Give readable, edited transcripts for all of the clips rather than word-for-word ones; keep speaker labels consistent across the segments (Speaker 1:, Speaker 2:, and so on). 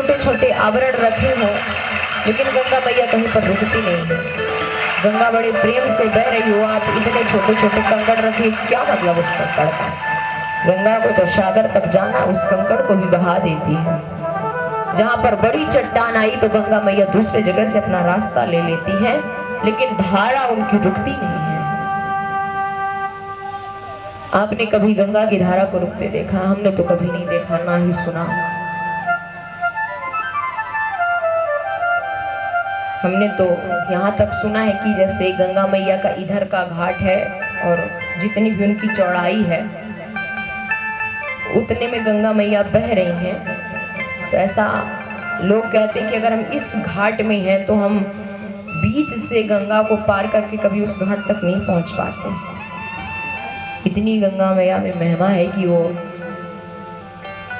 Speaker 1: छोटे छोटे आवरण रखे हों, लेकिन गंगा मैया कहीं पर रुकती नहीं है। गंगा बड़े प्रेम से बह रही हो, आप इतने छोटे छोटे कंकड़ रखे, क्या मतलब उस कंकड़ का? गंगा को तो सागर तक जाना, उस कंकड़ को भी बहा देती है। जहां पर बड़ी चट्टान आई तो गंगा मैया दूसरे जगह से अपना रास्ता ले लेती है, लेकिन धारा उनकी रुकती नहीं है। आपने कभी गंगा की धारा को रुकते देखा? हमने तो कभी नहीं देखा, ना ही सुना। हमने तो यहाँ तक सुना है कि जैसे गंगा मैया का इधर का घाट है और जितनी भी उनकी चौड़ाई है उतने में गंगा मैया बह रही हैं। तो ऐसा लोग कहते हैं कि अगर हम इस घाट में हैं तो हम बीच से गंगा को पार करके कभी उस घाट तक नहीं पहुंच पाते। इतनी गंगा मैया में महिमा है कि वो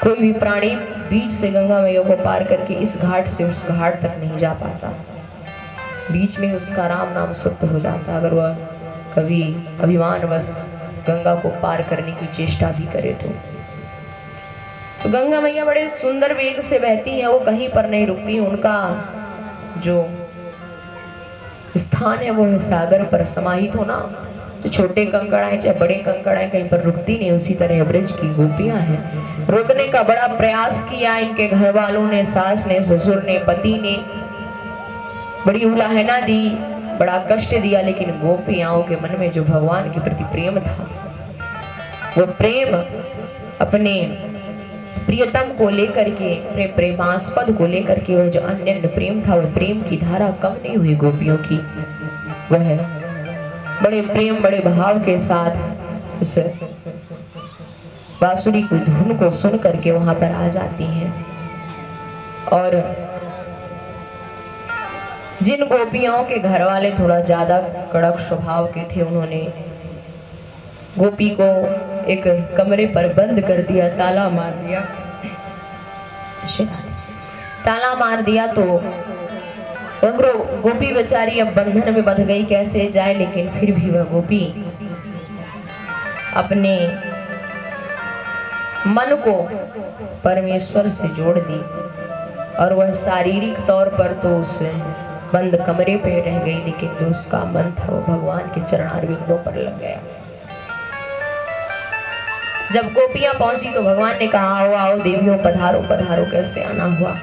Speaker 1: कोई भी प्राणी बीच से गंगा मैया को पार करके इस घाट से उस घाट तक नहीं जा पाता। बीच में उसका राम नाम सुप्त हो जाता अगर वह कभी अभिमानवश गंगा को पार करने की चेष्टा भी करे तो गंगा मैया बड़े सुंदर वेग से बहती है, वो कहीं पर नहीं रुकती। उनका जो स्थान है वो है सागर पर समाहित होना। जो छोटे कंकड़ आए चाहे बड़े कंकड़ आए, कहीं पर रुकती नहीं। उसी तरह ब्रज की गोपियां हैं। रोकने का बड़ा प्रयास किया इनके घर वालों ने, सास ने, ससुर ने, पति ने बड़ी उलाहना दी, बड़ा कष्ट दिया, लेकिन गोपियाओं के मन में जो भगवान के प्रति प्रेम था, वो प्रेम अपने प्रियतम को लेकर के, अपने प्रेमास्पद को लेकर के, वह जो अन्य प्रेम था, वह प्रेम की धारा कम नहीं हुई गोपियों की। वह बड़े प्रेम बड़े भाव के साथ उस बांसुरी की धुन को सुन करके वहां पर आ जाती हैं। और जिन गोपियों के घर वाले थोड़ा ज्यादा कड़क स्वभाव के थे, उन्होंने गोपी को एक कमरे पर बंद कर दिया, ताला मार दिया। ताला मार दिया तो गोपी बेचारी अब बंधन में बंध गई, कैसे जाए। लेकिन फिर भी वह गोपी अपने मन को परमेश्वर से जोड़ दी और वह शारीरिक तौर पर तो उस बंद कमरे पे रह गई, लेकिन जो उसका मन था वो भगवान के चरणारविंदों पर लग गया। जब गोपियां पहुंची तो भगवान ने कहा, आओ आओ देवियों, पधारो पधारो। कैसे आना हुआ?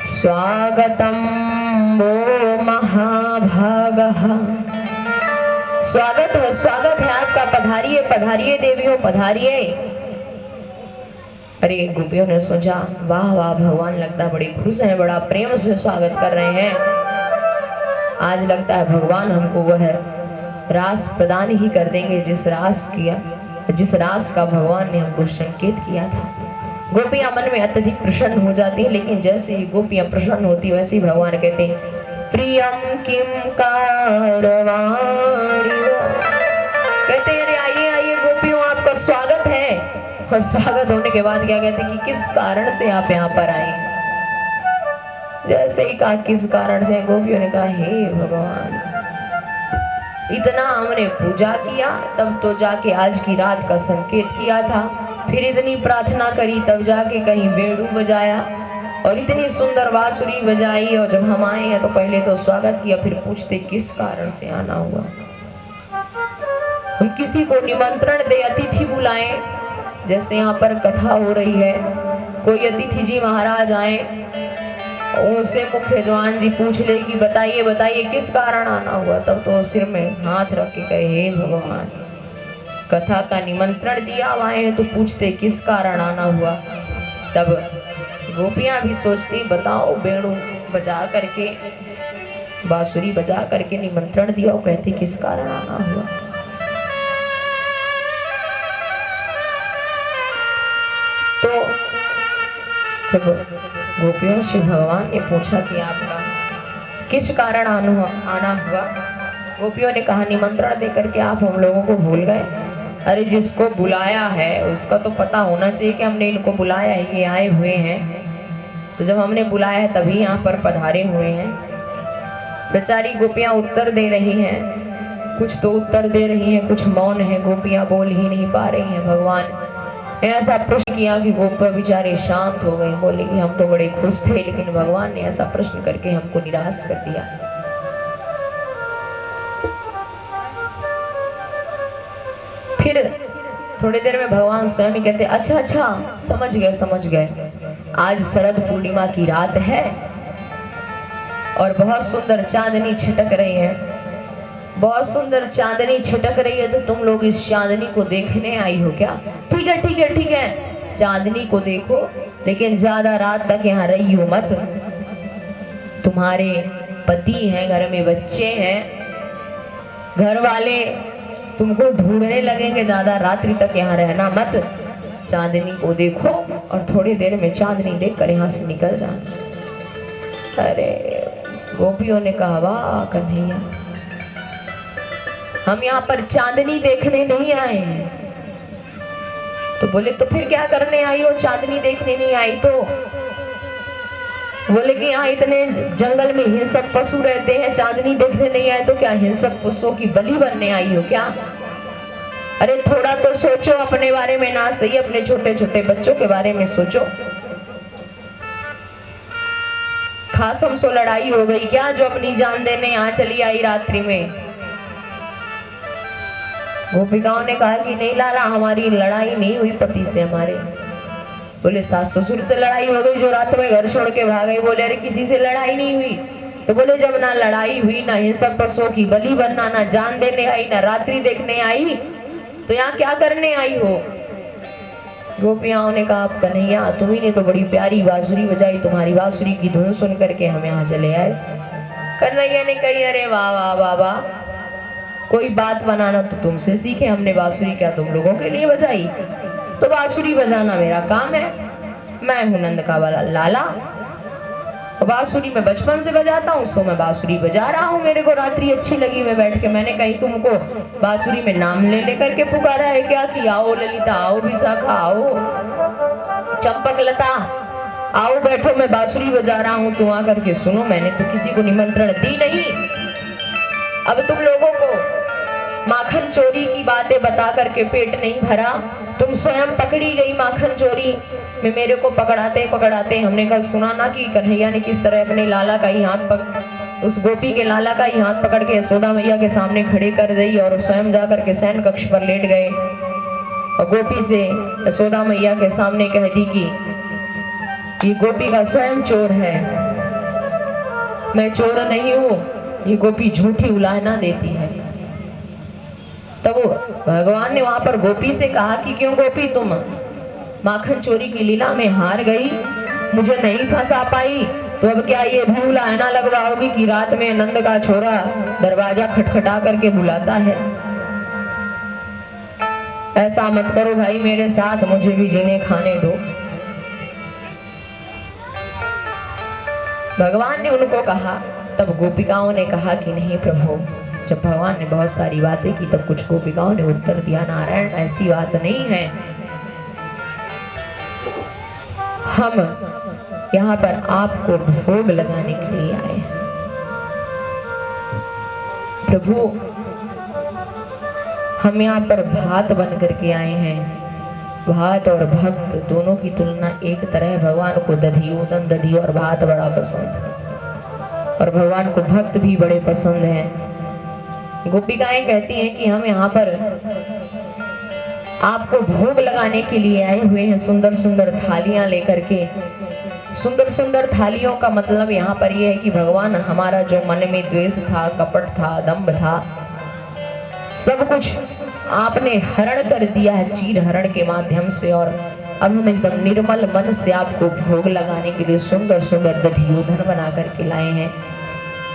Speaker 1: स्वागतम वो महाभागः, स्वागत है आपका, पधारिए पधारिए देवियों पधारिए। अरे गोपियों ने सोचा, वाह वाह, भगवान लगता है बड़े खुश हैं, बड़ा प्रेम से स्वागत कर रहे हैं। आज लगता है भगवान हमको वह रास प्रदान ही कर देंगे जिस रास का भगवान ने हमको संकेत किया था। गोपियां मन में अत्यधिक प्रसन्न हो जाती है, लेकिन जैसे ही गोपियां प्रसन्न होती वैसे ही भगवान कहते हैं, प्रियम किम कारवाणी। कहते हैं, अरे आइए आइए गोपियों, आपका स्वागत है। और स्वागत होने के बाद क्या कहते हैं कि किस कारण से आप यहाँ पर आए? जैसे ही कहा किस कारण से, गोपियों ने कहा, हे भगवान, इतना हमने पूजा किया तब तो जाके आज की रात का संकेत किया था, फिर इतनी प्रार्थना करी तब जाके कहीं बेड़ू बजाया और इतनी सुंदर बांसुरी बजाई, और जब हम आए हैं तो पहले तो स्वागत किया, फिर पूछते किस कारण से आना हुआ। हम किसी को निमंत्रण दे, अतिथि बुलाएं, जैसे यहाँ पर कथा हो रही है, कोई अतिथि जी महाराज आए, उनसे मुख्य जवान जी पूछ ले कि बताइए बताइए किस कारण आना हुआ, तब तो सिर में हाथ रख के कहे, हे भगवान, कथा का निमंत्रण दिया, आए हैं तो पूछते किस कारण आना हुआ। तब गोपियां भी सोचती, बताओ, बेड़ू बजा करके, बांसुरी बजा करके निमंत्रण दिया, वो कहते किस कारण आना हुआ। तो जब गोपियों से भगवान ने पूछा कि आपका किस कारण आना हुआ, गोपियों ने कहा, निमंत्रण देकर के आप हम लोगों को भूल गए। अरे जिसको बुलाया है उसका तो पता होना चाहिए कि हमने इनको बुलाया है, ये आए हुए हैं। तो जब हमने बुलाया है तभी यहाँ पर पधारे हुए हैं। बेचारी गोपियाँ उत्तर दे रही हैं, कुछ तो उत्तर दे रही हैं, कुछ मौन है, गोपियाँ बोल ही नहीं पा रही हैं। भगवान ऐसा प्रश्न किया कि गोपियां बेचारे शांत हो गए, बोले कि हम तो बड़े खुश थे, लेकिन भगवान ने ऐसा प्रश्न करके हमको निराश कर दिया। फिर थोड़ी देर में भगवान स्वयं ही कहते, अच्छा अच्छा समझ गए, आज शरद पूर्णिमा की रात है और बहुत सुंदर चांदनी छिटक रही है, बहुत सुंदर चांदनी छिटक रही है, तो तुम लोग इस चांदनी को देखने आई हो क्या? ठीक है, चांदनी को देखो, लेकिन ज्यादा रात तक यहाँ रही हो मत। तुम्हारे पति हैं, घर में बच्चे हैं, घर वाले तुमको ढूंढने लगेंगे, ज्यादा रात्रि तक यहाँ रहना मत। चांदनी को देखो और थोड़ी देर में चांदनी देखकर यहाँ से निकल जाना। अरे गोपियों ने कहा, वाह कन्हैया, हम यहाँ पर चांदनी देखने नहीं आए हैं। तो बोले तो फिर क्या करने आई हो? चांदनी देखने नहीं आई तो? बोले कि यहाँ इतने जंगल में हिंसक पशु रहते हैं, चांदनी देखने नहीं आए तो क्या हिंसक पशुओं की बलि बनने आई हो क्या? अरे थोड़ा तो सोचो अपने बारे में, ना सही अपने छोटे छोटे बच्चों के बारे में सोचो। खास हमसे लड़ाई हो गई क्या जो अपनी जान देने यहाँ चली आई रात्रि में? गोपिकाओं ने कहा कि नहीं लाला, हमारी लड़ाई नहीं हुई पति से हमारे। बोले सास ससुर से लड़ाई हो गई जो रात में घर छोड़ के भागे। बोले अरे किसी से लड़ाई नहीं हुई। तो बोले जब ना लड़ाई हुई, ना हिंसक पशुओं की बलि बनना, ना जान देने आई, ना रात्रि देखने आई, तो यहाँ क्या करने आई हो? गोपियाओं ने कहा, आप कन्हैया तुम्ही ने तो बड़ी प्यारी बांसुरी बजाई, तुम्हारी बांसुरी की धुन सुन करके हम यहाँ चले आए। कन्हैया ने कही, अरे वाह वाह वाह वाह, कोई बात बनाना तो तुमसे सीखे, हमने बांसुरी क्या तुम लोगों के लिए बजाई? तो बांसुरी बजाना मेरा काम है, मैं हूं नंद का वाला लाला, बांसुरी मैं बचपन से बजाता हूँ, सो मैं बांसुरी बजा रहा हूँ। मेरे को रात्रि अच्छी लगी, मैं बैठ के, मैंने कहीं तुमको बांसुरी में नाम ले लेकर के पुकारा है क्या कि आओ ललिता, आओ विशाखा, आओ चंपक लता, आओ बैठो, मैं बांसुरी बजा रहा हूँ, तुम आकर के सुनो। मैंने तो किसी को निमंत्रण दी नहीं। अब तुम लोगों को माखन चोरी की बातें बता करके पेट नहीं भरा, तुम स्वयं पकड़ी गई माखन चोरी में। मेरे को पकड़ाते पकड़ाते हमने कल सुना ना कि कन्हैया ने किस तरह अपने लाला का ही हाथ उस गोपी के लाला का ही हाथ पकड़ के यशोदा मैया के सामने खड़े कर दी और स्वयं जाकर के शयन कक्ष पर लेट गए और गोपी से यशोदा मैया के सामने कह दी कि ये गोपी का स्वयं चोर है, मैं चोर नहीं हूँ, ये गोपी झूठी उलाहना देती है। तब भगवान ने वहां पर गोपी से कहा कि क्यों गोपी तुम माखन चोरी की लीला में हार गई, मुझे नहीं फंसा पाई, तो अब क्या ये भी उलाहना लगवाओगी कि रात में नंद का छोरा दरवाजा खटखटा करके बुलाता है? ऐसा मत करो भाई मेरे साथ, मुझे भी जीने खाने दो। भगवान ने उनको कहा। तब गोपिकाओं ने कहा कि नहीं प्रभु, जब भगवान ने बहुत सारी बातें की तब कुछ गोपिकाओं ने उत्तर दिया, नारायण ऐसी बात नहीं है, हम यहाँ पर आपको भोग लगाने के लिए आए हैं। प्रभु हम यहाँ पर भात बन करके आए हैं। भात और भक्त दोनों की तुलना एक तरह है। भगवान को दधी और भात बड़ा पसंद है और भगवान को भक्त भी बड़े पसंद हैं। गोपिकाएं कहती हैं कि हम यहाँ पर आपको भोग लगाने के लिए आए हुए हैं, सुंदर सुंदर थालियां लेकर के। सुंदर सुंदर थालियों का मतलब यहाँ पर यह है कि भगवान हमारा जो मन में द्वेष था, कपट था, दंभ था, सब कुछ आपने हरण कर दिया है चीर हरण के माध्यम से, और अब हम एकदम निर्मल मन से आपको भोग लगाने के लिए सुंदर सुंदर दधियोधन बना करके लाए हैं।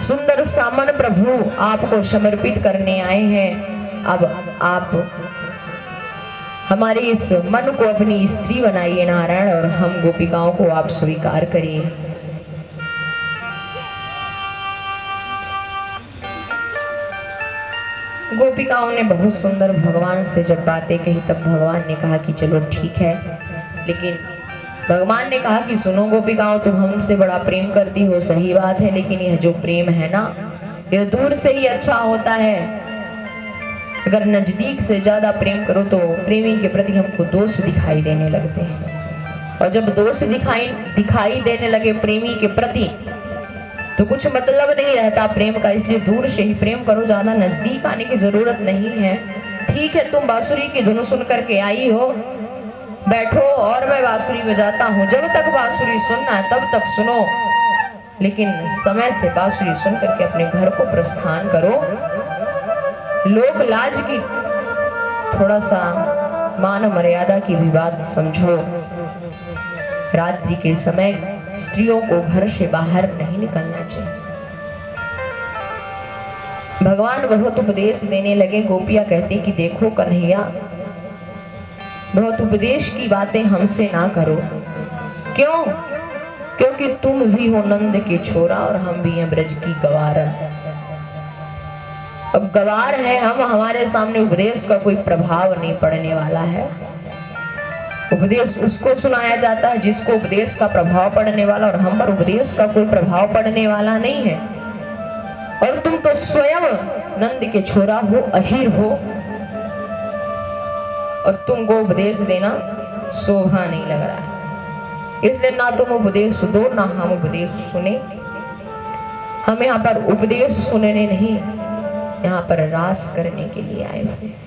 Speaker 1: सुंदर सामन प्रभु आपको समर्पित करने आए हैं। अब आप हमारे इस मन को अपनी स्त्री बनाइए नारायण, और हम गोपिकाओं को आप स्वीकार करिए। गोपिकाओं ने बहुत सुंदर भगवान से जब बातें कही तब भगवान ने कहा कि चलो ठीक है, लेकिन भगवान ने कहा कि सुनो गोपिकाओं, तुम हमसे बड़ा प्रेम करती हो, सही बात है, लेकिन यह जो प्रेम है ना, यह दूर से ही अच्छा होता है। अगर नजदीक से ज्यादा प्रेम करो तो प्रेमी के प्रति हमको दोष दिखाई देने लगते हैं, और जब दोष दिखाई देने लगे प्रेमी के प्रति तो कुछ मतलब नहीं रहता प्रेम का। इसलिए दूर से ही प्रेम करो, ज्यादा नजदीक आने की जरूरत नहीं है। ठीक है, तुम बांसुरी की धुन सुन करके आई हो, बैठो और मैं बांसुरी बजाता हूँ। जब तक बांसुरी सुनना है तब तक सुनो, लेकिन समय से बांसुरी सुन करके अपने घर को प्रस्थान करो। लोक लाज की थोड़ा सा मान मर्यादा की भी बात समझो। रात्रि के समय स्त्रियों को घर से बाहर नहीं निकलना चाहिए। भगवान बहुत उपदेश देने लगे। गोपियां कहती कि देखो कन्हैया, बहुत उपदेश की बातें हमसे ना करो। क्यों? क्योंकि तुम भी हो नंद के छोरा और हम भी हैं ब्रज की गवार। अब गवार है हम, हमारे सामने उपदेश का कोई प्रभाव नहीं पड़ने वाला है। उपदेश उसको सुनाया जाता है जिसको उपदेश का प्रभाव पड़ने वाला, और हम पर उपदेश का कोई प्रभाव पड़ने वाला नहीं है। और तुम तो स्वयं नंद के छोरा हो, अहीर हो, और तुमको उपदेश देना शोभा नहीं लग रहा है। इसलिए ना तुम उपदेश दो ना हम उपदेश सुने। हम यहाँ पर उपदेश सुनने नहीं, यहाँ पर रास करने के लिए आए हुए।